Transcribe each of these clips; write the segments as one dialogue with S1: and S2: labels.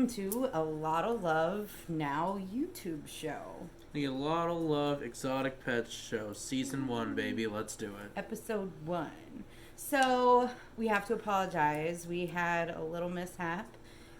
S1: to a lot of love now YouTube show.
S2: The Lotl Love Exotic Pets Show, Season 1, baby. Let's do it.
S1: Episode 1. So, we have to apologize. We had a little mishap.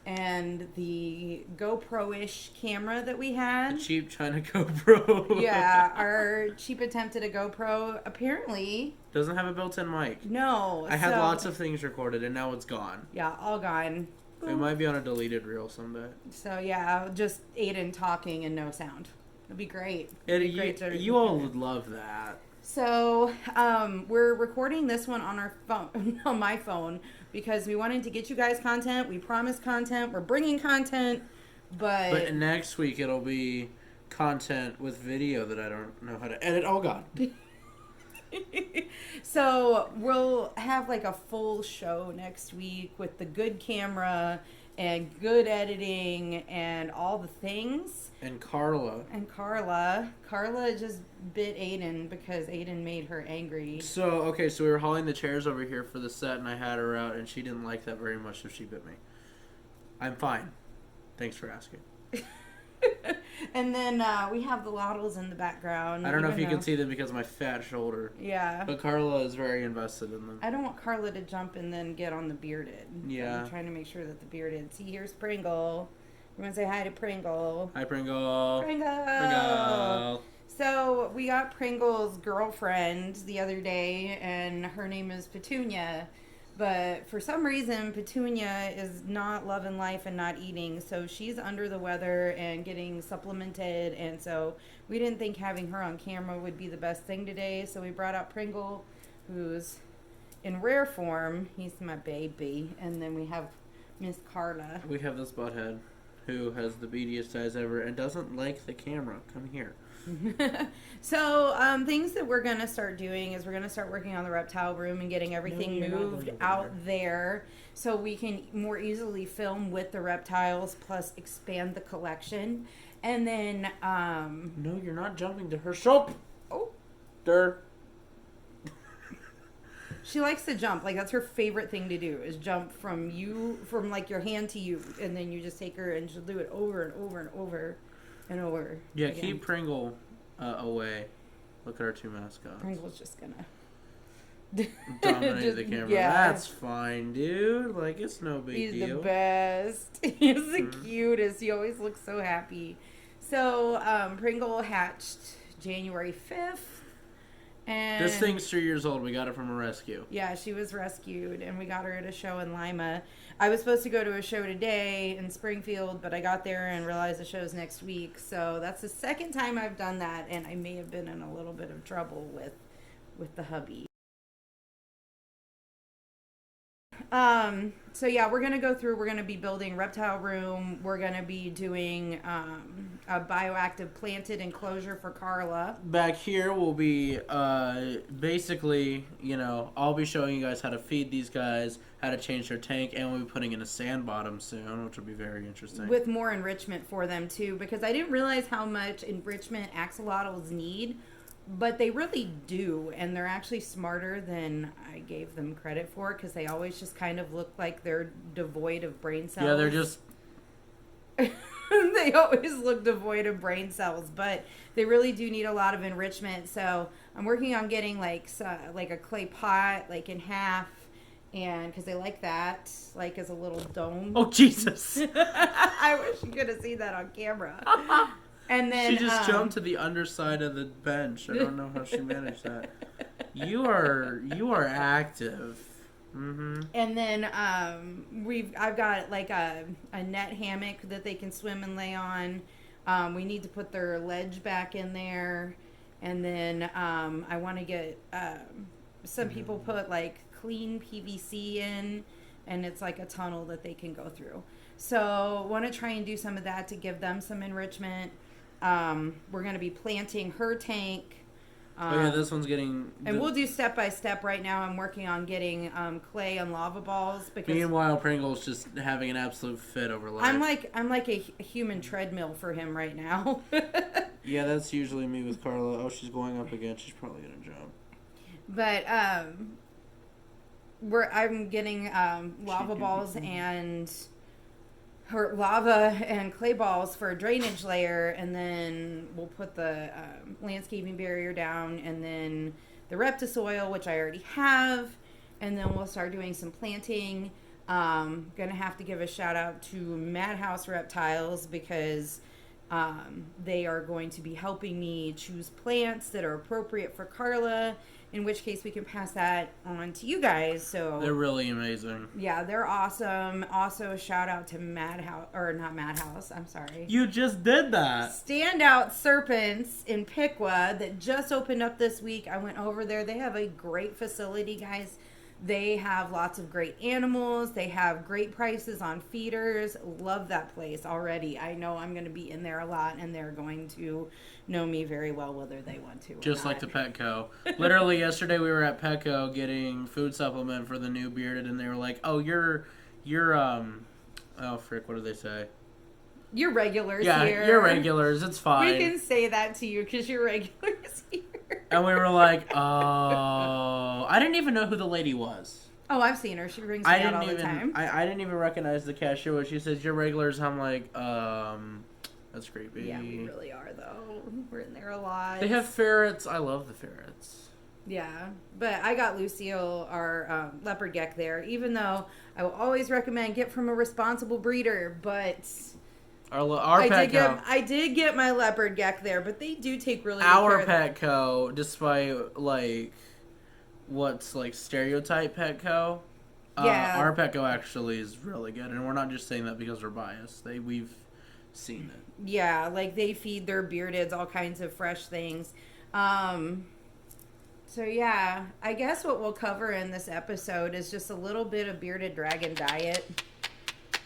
S1: And the GoPro-ish camera that we had.
S2: The cheap China GoPro.
S1: Yeah, our cheap attempt at a GoPro apparently...
S2: doesn't have a built-in mic.
S1: No.
S2: I had lots of things recorded, and now it's gone.
S1: Yeah, all gone.
S2: It might be on a deleted reel someday.
S1: So, yeah, just Aiden talking and no sound. It'd be great.
S2: You all would love that.
S1: So, we're recording this one on our phone, on my phone, because we wanted to get you guys content. We promised content. We're bringing content,
S2: but next week it'll be content with video that I don't know how to edit. Oh, God.
S1: So, we'll have like a full show next week with the good camera and good editing and all the things.
S2: And Carla.
S1: Carla just bit Aiden because Aiden made her angry.
S2: So we were hauling the chairs over here for the set, and I had her out, and she didn't like that very much, so she bit me. I'm fine. Thanks for asking.
S1: And then we have the Lotls in the background.
S2: I don't know if you can see them because of my fat shoulder.
S1: Yeah.
S2: But Carla is very invested in them.
S1: I don't want Carla to jump and then get on the bearded.
S2: Yeah.
S1: I'm trying to make sure that the bearded... See, here's Pringle. We're going to say hi to Pringle.
S2: Hi, Pringle.
S1: Pringle. So, we got Pringle's girlfriend the other day, and her name is Petunia. But for some reason, Petunia is not loving life and not eating. So she's under the weather and getting supplemented. And so we didn't think having her on camera would be the best thing today. So we brought out Pringle, who's in rare form. He's my baby. And then we have Miss Carla.
S2: We have this butthead who has the beadiest eyes ever and doesn't like the camera. Come here.
S1: So, things that we're going to start doing is we're going to start working on the reptile room and getting everything moved out there so we can more easily film with the reptiles plus expand the collection. And then,
S2: No, you're not jumping to her shoulder.
S1: Oh.
S2: Dirt.
S1: She likes to jump. Like, that's her favorite thing to do is jump from like your hand to you. And then you just take her and she'll do it over and over and over. And over.
S2: Yeah,
S1: again.
S2: Keep Pringle away. Look at our two mascots.
S1: Pringle's just gonna
S2: dominate the camera.
S1: Yeah.
S2: That's fine, dude. Like, it's no big deal.
S1: He's the best. He's the cutest. He always looks so happy. So, Pringle hatched January 5th. And
S2: this thing's 3 years old. We got it from a rescue.
S1: Yeah, she was rescued, and we got her at a show in Lima. I was supposed to go to a show today in Springfield, but I got there and realized the show's next week. So that's the second time I've done that, and I may have been in a little bit of trouble with the hubby. So yeah, we're gonna go through. We're gonna be building reptile room. We're gonna be doing a bioactive planted enclosure for Carla.
S2: Back here will be basically, I'll be showing you guys how to feed these guys, how to change their tank, and we'll be putting in a sand bottom soon, which will be very interesting.
S1: With more enrichment for them too, because I didn't realize how much enrichment axolotls need. But they really do, and they're actually smarter than I gave them credit for, because they always just kind of look like they're devoid of brain cells.
S2: Yeah, they're just...
S1: They always look devoid of brain cells, but they really do need a lot of enrichment. So I'm working on getting like a clay pot, like in half, and because they like that, like as a little dome.
S2: Oh, Jesus!
S1: I wish you could have seen that on camera. And then
S2: she just jumped to the underside of the bench. I don't know how she managed that. You are active. Mm-hmm.
S1: And then I've got like a net hammock that they can swim and lay on. We need to put their ledge back in there, and then I want to get some people put like clean PVC in, and it's like a tunnel that they can go through. So want to try and do some of that to give them some enrichment. We're going to be planting her tank.
S2: This one's getting...
S1: And we'll do step by step right now. I'm working on getting clay and lava balls. Because
S2: meanwhile, Pringle's just having an absolute fit over life.
S1: I'm like a human treadmill for him right now.
S2: Yeah, that's usually me with Carla. Oh, she's going up again. She's probably going to jump.
S1: But I'm getting lava balls and or lava and clay balls for a drainage layer, and then we'll put the landscaping barrier down, and then the reptisoil, which I already have, and then we'll start doing some planting. Gonna have to give a shout out to Madhouse Reptiles because they are going to be helping me choose plants that are appropriate for Carla, in which case we can pass that on to you guys. So
S2: they're really amazing.
S1: Yeah, they're awesome. Also, a shout out to Madhouse, or not Madhouse, I'm sorry.
S2: You just did that.
S1: Standout Serpents in Piqua that just opened up this week. I went over there. They have a great facility, guys. They have lots of great animals. They have great prices on feeders. Love that place already. I know I'm going to be in there a lot, and they're going to know me very well whether they want to or
S2: Just
S1: not.
S2: like the Petco. Literally yesterday we were at Petco getting food supplement for the new bearded, and they were like, "Oh, you're oh frick, what did they say?
S1: You're regulars
S2: Yeah,
S1: here.
S2: you're regulars. It's fine."
S1: We can say that to you because you're regulars here.
S2: And we were like, "Oh, I didn't even know who the lady was."
S1: Oh, I've seen her. She brings me out all the time.
S2: I didn't even recognize the cashier when she says you're regulars. I'm like, that's creepy.
S1: Yeah, we really are though. We're in there a lot.
S2: They have ferrets. I love the ferrets.
S1: Yeah, but I got Lucille, our leopard gecko there, even though I will always recommend get from a responsible breeder, but I did get my leopard gecko there, but they do take really good
S2: our
S1: care of
S2: Petco, despite like what's like stereotype Petco,
S1: Yeah.
S2: our Petco actually is really good, and we're not just saying that because we're biased. We've seen it.
S1: Yeah, like they feed their beardeds all kinds of fresh things. So yeah, I guess what we'll cover in this episode is just a little bit of bearded dragon diet.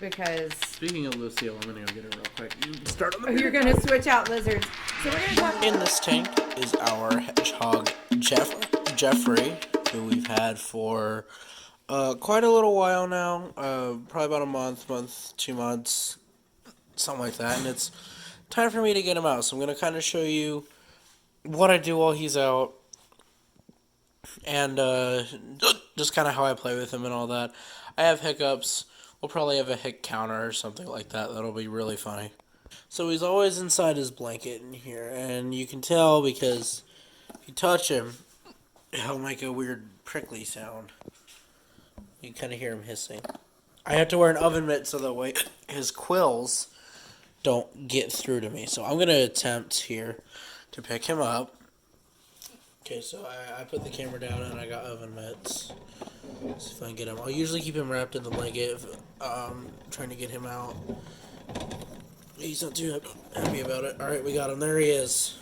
S1: Because
S2: speaking of Lucille, I'm gonna go get her real quick. You start on the
S1: you're gonna switch out lizards. So we're gonna talk.
S2: In this tank is our hedgehog Jeffrey, who we've had for quite a little while now. Probably about a month, 2 months, something like that. And it's time for me to get him out. So I'm gonna kind of show you what I do while he's out, and just kind of how I play with him and all that. I have hiccups. We'll probably have a hic counter or something like that. That'll be really funny. So he's always inside his blanket in here, and you can tell because if you touch him, he'll make a weird prickly sound. You can kind of hear him hissing. I have to wear an oven mitt so that way his quills don't get through to me. So I'm going to attempt here to pick him up. Okay, so I put the camera down and I got oven mitts. See if I can get him. I'll usually keep him wrapped in the blanket if trying to get him out. He's not too happy about it. Alright, we got him. There he is.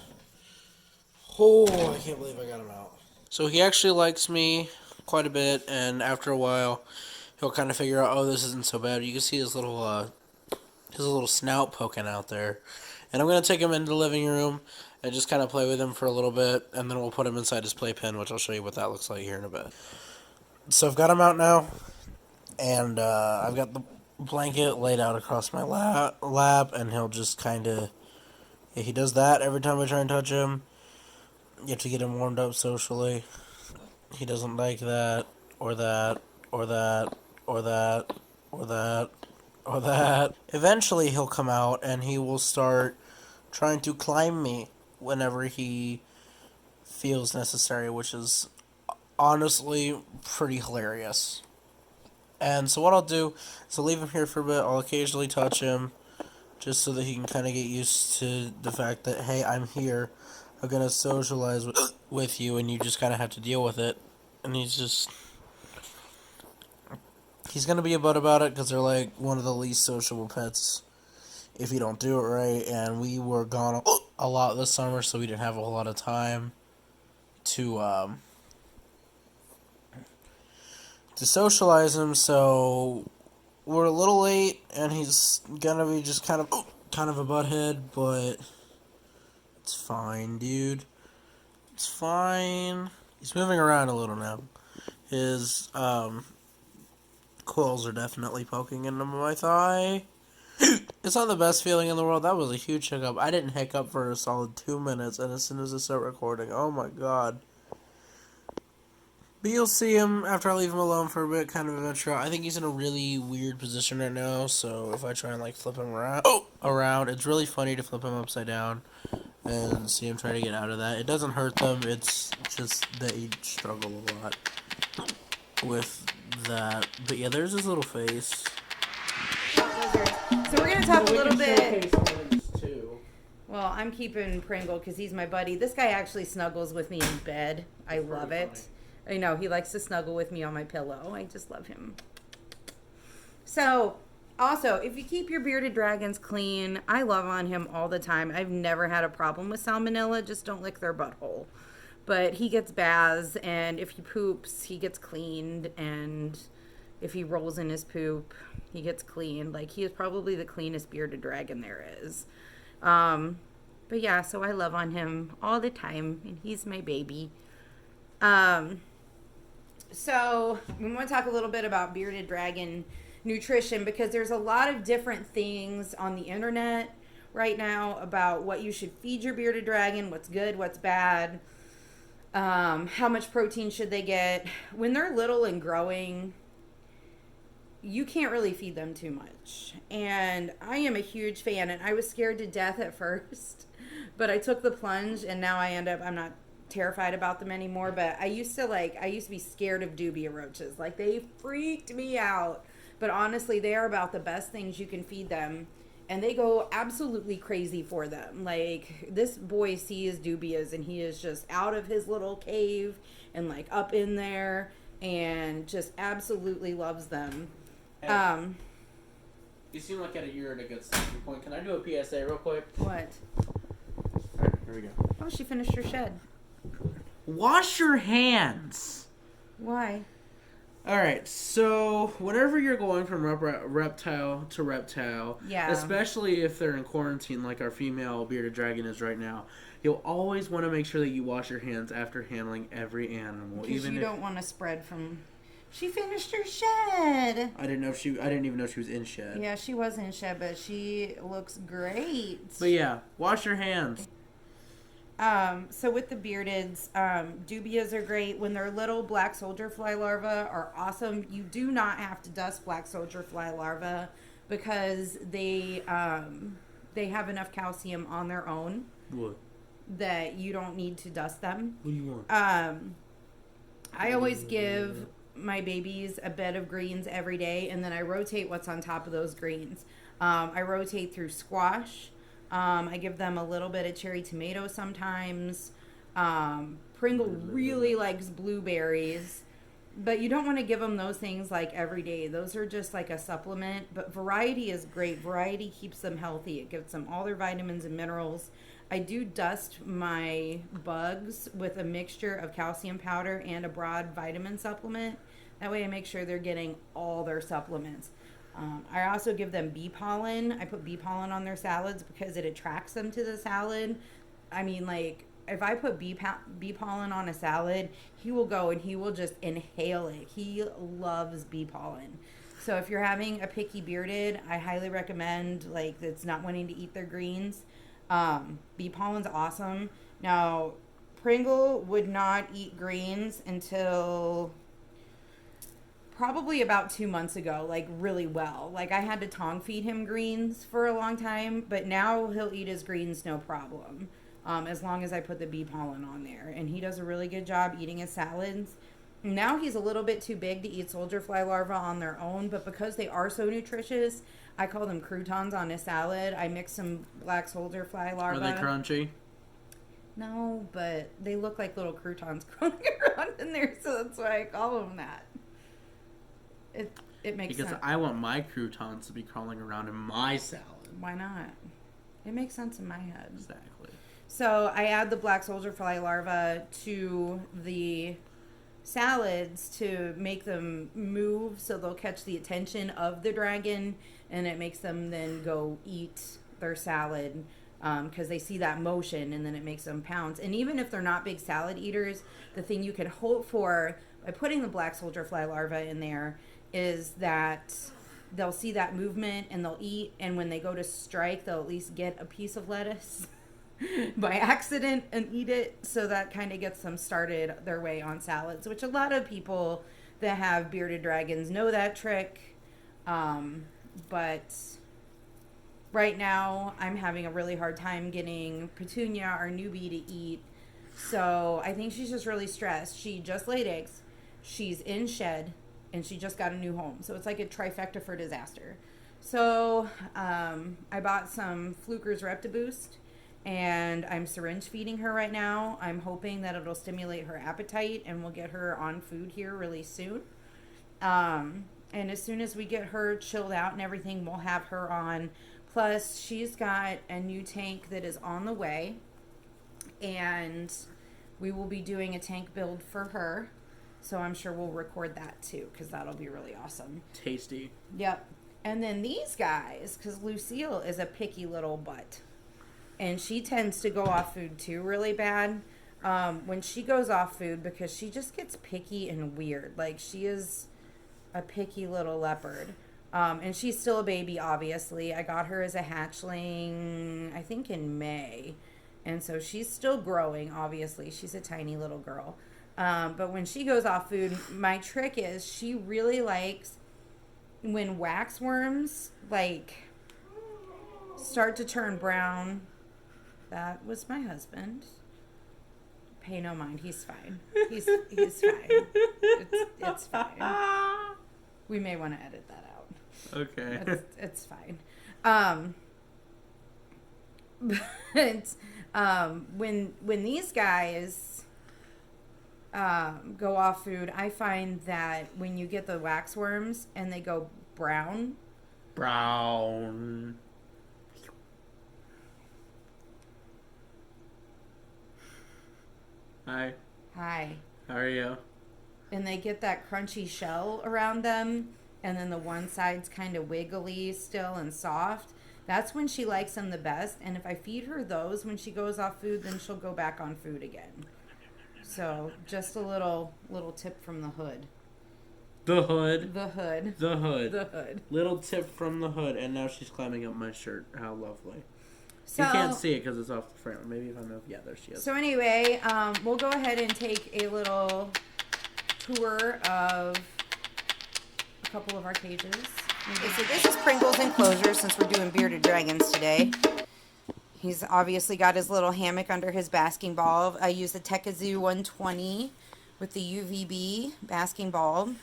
S2: Oh, I can't believe I got him out. So he actually likes me quite a bit, and after a while, he'll kind of figure out, oh, this isn't so bad. You can see his little snout poking out there. And I'm going to take him into the living room and just kind of play with him for a little bit, and then we'll put him inside his playpen, which I'll show you what that looks like here in a bit. So I've got him out now, and I've got the blanket laid out across my lap, and he'll just kind of, yeah, he does that every time I try and touch him. You have to get him warmed up socially. He doesn't like that, or that, or that, or that, or that, or that. Eventually he'll come out, and he will start trying to climb me whenever he feels necessary, which is honestly pretty hilarious. And so what I'll do is I'll leave him here for a bit. I'll occasionally touch him just so that he can kind of get used to the fact that, hey, I'm here. I'm going to socialize with you, and you just kind of have to deal with it. And he's going to be a butt about it because they're like one of the least sociable pets if you don't do it right. And we were gone a lot this summer, so we didn't have a whole lot of time to socialize him, so we're a little late, and he's gonna be just kind of a butthead, but it's fine, dude. It's fine. He's moving around a little now. His quills are definitely poking into my thigh. It's not the best feeling in the world. That was a huge hiccup. I didn't hiccup for a solid 2 minutes, and as soon as I start recording, oh my god. But you'll see him after I leave him alone for a bit, kind of venture out. I think he's in a really weird position right now, so if I try and like flip him around, it's really funny to flip him upside down and see him try to get out of that. It doesn't hurt them, it's just they struggle a lot with that. But yeah, there's his little face.
S1: So we're going to talk a little bit. Well, I'm keeping Pringle because he's my buddy. This guy actually snuggles with me in bed. I love it. Funny. I know, he likes to snuggle with me on my pillow. I just love him. So, also, if you keep your bearded dragons clean, I love on him all the time. I've never had a problem with salmonella. Just don't lick their butthole. But he gets baths, and if he poops, he gets cleaned. And if he rolls in his poop, he gets cleaned. Like, he is probably the cleanest bearded dragon there is. But yeah, so I love on him all the time, and he's my baby. So we want to talk a little bit about bearded dragon nutrition because there's a lot of different things on the internet right now about what you should feed your bearded dragon, what's good, what's bad, how much protein should they get. When they're little and growing, you can't really feed them too much. And I am a huge fan, and I was scared to death at first, but I took the plunge, and now I'm not terrified about them anymore, but I used to be scared of dubia roaches. Like, they freaked me out. But honestly, they are about the best things you can feed them, and they go absolutely crazy for them. Like, this boy sees dubias, and he is just out of his little cave and like up in there and just absolutely loves them.
S2: Hey, you seem like you're at a good starting point. Can I do a PSA real quick?
S1: What?
S2: Alright, here we go.
S1: Oh, she finished her shed.
S2: Wash your hands.
S1: Why?
S2: Alright, so whenever you're going from reptile to reptile,
S1: yeah,
S2: especially if they're in quarantine like our female bearded dragon is right now, you'll always want to make sure that you wash your hands after handling every animal.
S1: Because you don't want to spread from... She finished her shed.
S2: I didn't even know she was in shed.
S1: Yeah, she was in shed, but she looks great.
S2: But yeah, wash your hands.
S1: So with the beardeds, dubias are great. When they're little, black soldier fly larvae are awesome. You do not have to dust black soldier fly larvae because they have enough calcium on their own.
S2: What?
S1: That you don't need to dust them.
S2: What do you want?
S1: I always give my babies a bed of greens every day, and then I rotate what's on top of those greens. I rotate through squash. I give them a little bit of cherry tomato sometimes. Pringle really likes blueberries, but you don't want to give them those things like every day. Those are just like a supplement, but variety is great. Variety keeps them healthy. It gives them all their vitamins and minerals. I do dust my bugs with a mixture of calcium powder and a broad vitamin supplement. That way I make sure they're getting all their supplements. I also give them bee pollen. I put bee pollen on their salads because it attracts them to the salad. I mean, like, if I put bee pollen on a salad, he will go and he will just inhale it. He loves bee pollen. So if you're having a picky bearded, I highly recommend, like, that's not wanting to eat their greens. Bee pollen's awesome. Now, Pringle would not eat greens until probably about 2 months ago, like really well. Like, I had to tongue feed him greens for a long time, but now he'll eat his greens no problem, as long as I put the bee pollen on there. And he does a really good job eating his salads. Now he's a little bit too big to eat soldier fly larvae on their own, but because they are so nutritious, I call them croutons on his salad. I mix some black soldier fly larvae.
S2: Are they crunchy?
S1: No, but they look like little croutons crawling around in there, so that's why I call them that. It makes sense.
S2: Because I want my croutons to be crawling around in my salad.
S1: Why not? It makes sense in my head.
S2: Exactly.
S1: So I add the black soldier fly larvae to the salads to make them move so they'll catch the attention of the dragon, and it makes them then go eat their salad because they see that motion, and then it makes them pounce. And even if they're not big salad eaters, the thing you can hope for by putting the black soldier fly larvae in there is that they'll see that movement and they'll eat, and when they go to strike, they'll at least get a piece of lettuce. by accident and eat it. So that kind of gets them started their way on salads, which a lot of people that have bearded dragons know that trick. But right now I'm having a really hard time getting Petunia, our newbie, to eat. So I think she's just really stressed. She just laid eggs. She's in shed, and she just got a new home. So it's like a trifecta for disaster. So I bought some Fluker's Reptiboost, and I'm syringe feeding her right now. I'm hoping that it'll stimulate her appetite, and we'll get her on food here really soon. And as soon as we get her chilled out and everything, we'll have her on. Plus, she's got a new tank that is on the way, and we will be doing a tank build for her. So I'm sure we'll record that too, because that'll be really awesome.
S2: Tasty.
S1: Yep. And then these guys, because Lucille is a picky little butt, and she tends to go off food too really bad. When she goes off food, because she just gets picky and weird. Like, she is a picky little leopard. And she's still a baby, obviously. I got her as a hatchling, I think in May. And so she's still growing, obviously. She's a tiny little girl. But when she goes off food, my trick is she really likes when waxworms, like, start to turn brown. That was my husband. Pay no mind. He's fine. He's fine. It's fine. We may want to edit that out.
S2: Okay.
S1: It's fine. But when these guys go off food, I find that when you get the waxworms and they go brown.
S2: Hi.
S1: Hi.
S2: How are you?
S1: And they get that crunchy shell around them, and then the one side's kind of wiggly still and soft. That's when she likes them the best. And if I feed her those when she goes off food, then she'll go back on food again. So just a little tip from the hood.
S2: The hood.
S1: The hood.
S2: The hood.
S1: The hood.
S2: Little tip from the hood, and now she's climbing up my shirt. How lovely.
S1: So,
S2: you can't see it because it's off the front. Maybe if I move. Yeah, there she is.
S1: So anyway, we'll go ahead and take a little tour of a couple of our cages. Okay, so this is Pringle's enclosure since we're doing bearded dragons today. He's obviously got his little hammock under his basking ball. I use the Tekazoo 120 with the UVB basking ball.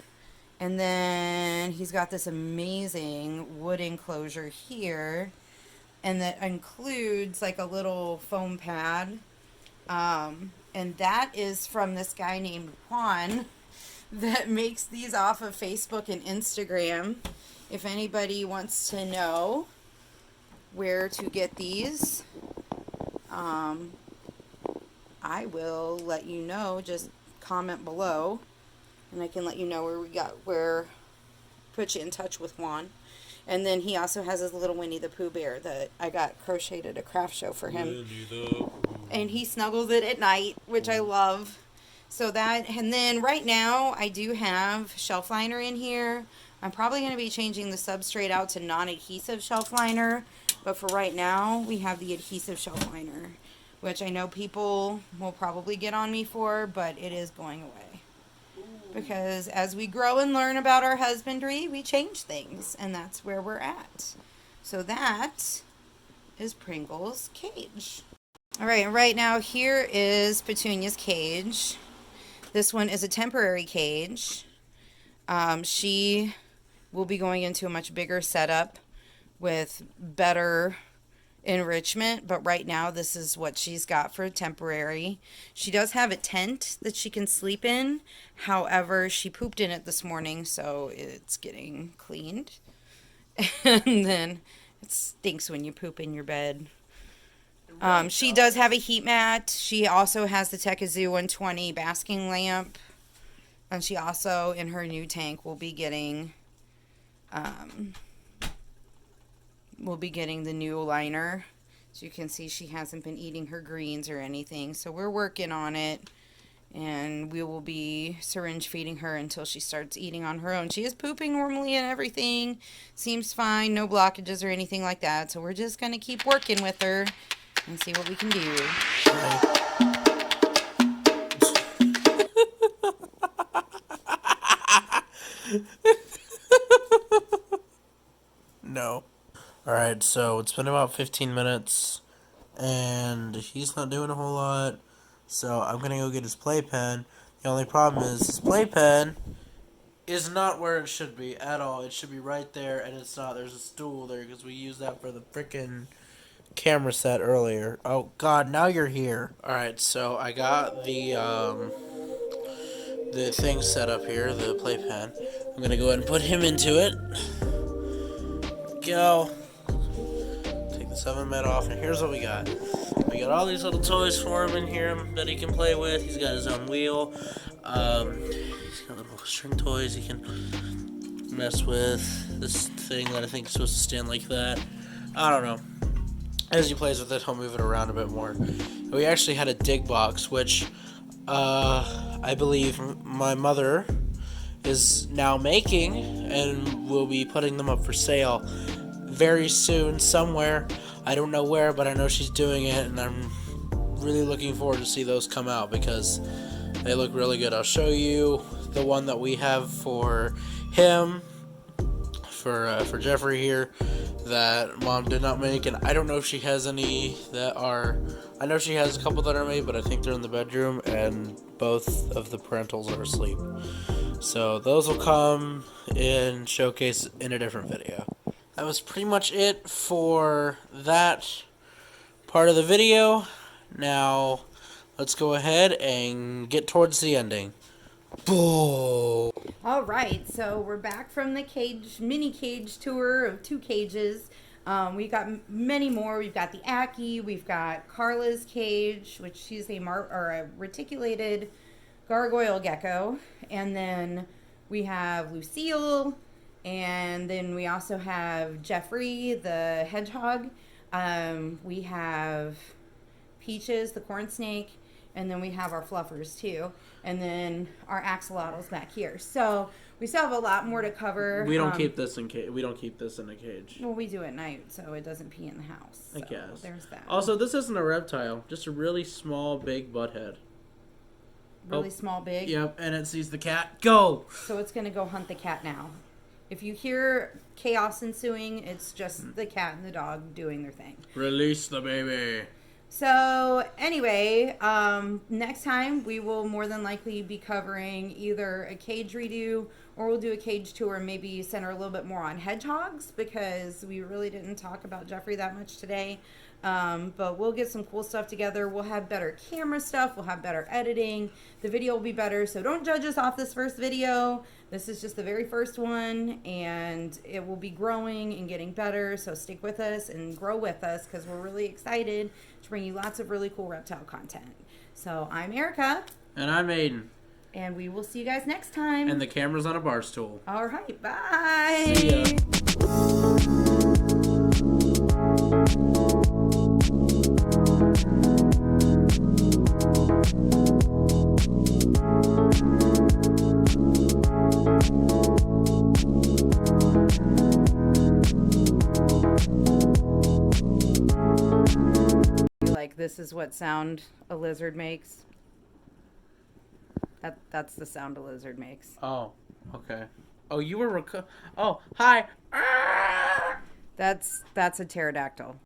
S1: And then he's got this amazing wood enclosure here. And that includes like a little foam pad. And that is from this guy named Juan that makes these off of Facebook and Instagram. If anybody wants to know where to get these, I will let you know. Just comment below and I can let you know put you in touch with Juan. And then he also has his little Winnie the Pooh bear that I got crocheted at a craft show for him. And he snuggles it at night, which I love. So that, and then right now I do have shelf liner in here. I'm probably going to be changing the substrate out to non-adhesive shelf liner. But for right now, we have the adhesive shelf liner, which I know people will probably get on me for, but it is going away. Because as we grow and learn about our husbandry, we change things, and that's where we're at. So that is Pringle's cage. All right, and right now here is Petunia's cage. This one is a temporary cage. She will be going into a much bigger setup with better enrichment, but right now this is what she's got for temporary. She does have a tent that she can sleep in. However, she pooped in it this morning, so it's getting cleaned. And then it stinks when you poop in your bed. She does have a heat mat. She also has the Tekazoo 120 basking lamp. And she also, in her new tank, will be getting the new liner. So you can see she hasn't been eating her greens or anything. So we're working on it. And we will be syringe feeding her until she starts eating on her own. She is pooping normally and everything. Seems fine. No blockages or anything like that. So we're just going to keep working with her. and see what we can do.
S2: No. Alright, so it's been about 15 minutes, and he's not doing a whole lot, so I'm gonna go get his playpen. The only problem is his playpen is not where it should be at all. It should be right there, and it's not. There's a stool there because we used that for the frickin' camera set earlier. Oh God, now you're here. All right, so I got the thing set up here, the playpen. I'm gonna go ahead and put him into it. Go. Take the 7-met off, and here's what we got. We got all these little toys for him in here that he can play with. He's got his own wheel. He's got little string toys he can mess with. This thing that I think is supposed to stand like that. I don't know. As he plays with it, he'll move it around a bit more. We actually had a dig box, which I believe my mother is now making, and will be putting them up for sale very soon somewhere. I don't know where, but I know she's doing it, and I'm really looking forward to see those come out because they look really good. I'll show you the one that we have for him, for Jeffrey here, that Mom did not make, and I don't know if she has any that are. I know she has a couple that are made, but I think they're in the bedroom, and both of the parentals are asleep. So those will come in showcase in a different video. That was pretty much it for that part of the video. Now, let's go ahead and get towards the ending. Boom!
S1: All right, so we're back from the mini cage tour of 2 cages. We've got many more. We've got the Aki. We've got Carla's cage, which she's a reticulated gargoyle gecko. And then we have Lucille. And then we also have Jeffrey, the hedgehog. We have Peaches, the corn snake. And then we have our fluffers too. And then our axolotls back here. So we still have a lot more to cover.
S2: We don't keep this in we don't keep this in a cage.
S1: Well, we do at night, so it doesn't pee in the house. So
S2: I guess.
S1: there's that.
S2: Also, this isn't a reptile, just a really small, big butt head.
S1: Really small, big.
S2: Yep, and it sees the cat. Go!
S1: So it's gonna go hunt the cat now. If you hear chaos ensuing, it's just the cat and the dog doing their thing.
S2: Release the baby.
S1: So anyway, next time we will more than likely be covering either a cage redo or we'll do a cage tour and maybe center a little bit more on hedgehogs because we really didn't talk about Jeffrey that much today. But we'll get some cool stuff together. We'll have better camera stuff. We'll have better editing. The video will be better. So don't judge us off this first video. This is just the very first one, and it will be growing and getting better. So stick with us and grow with us because we're really excited to bring you lots of really cool reptile content. So I'm Erica.
S2: And I'm Aiden.
S1: And we will see you guys next time.
S2: And the camera's on a bar stool.
S1: All right. Bye.
S2: See ya.
S1: This is what sound a lizard makes. That's the sound a lizard makes.
S2: Oh, okay. Oh, you were oh, hi.
S1: That's a pterodactyl.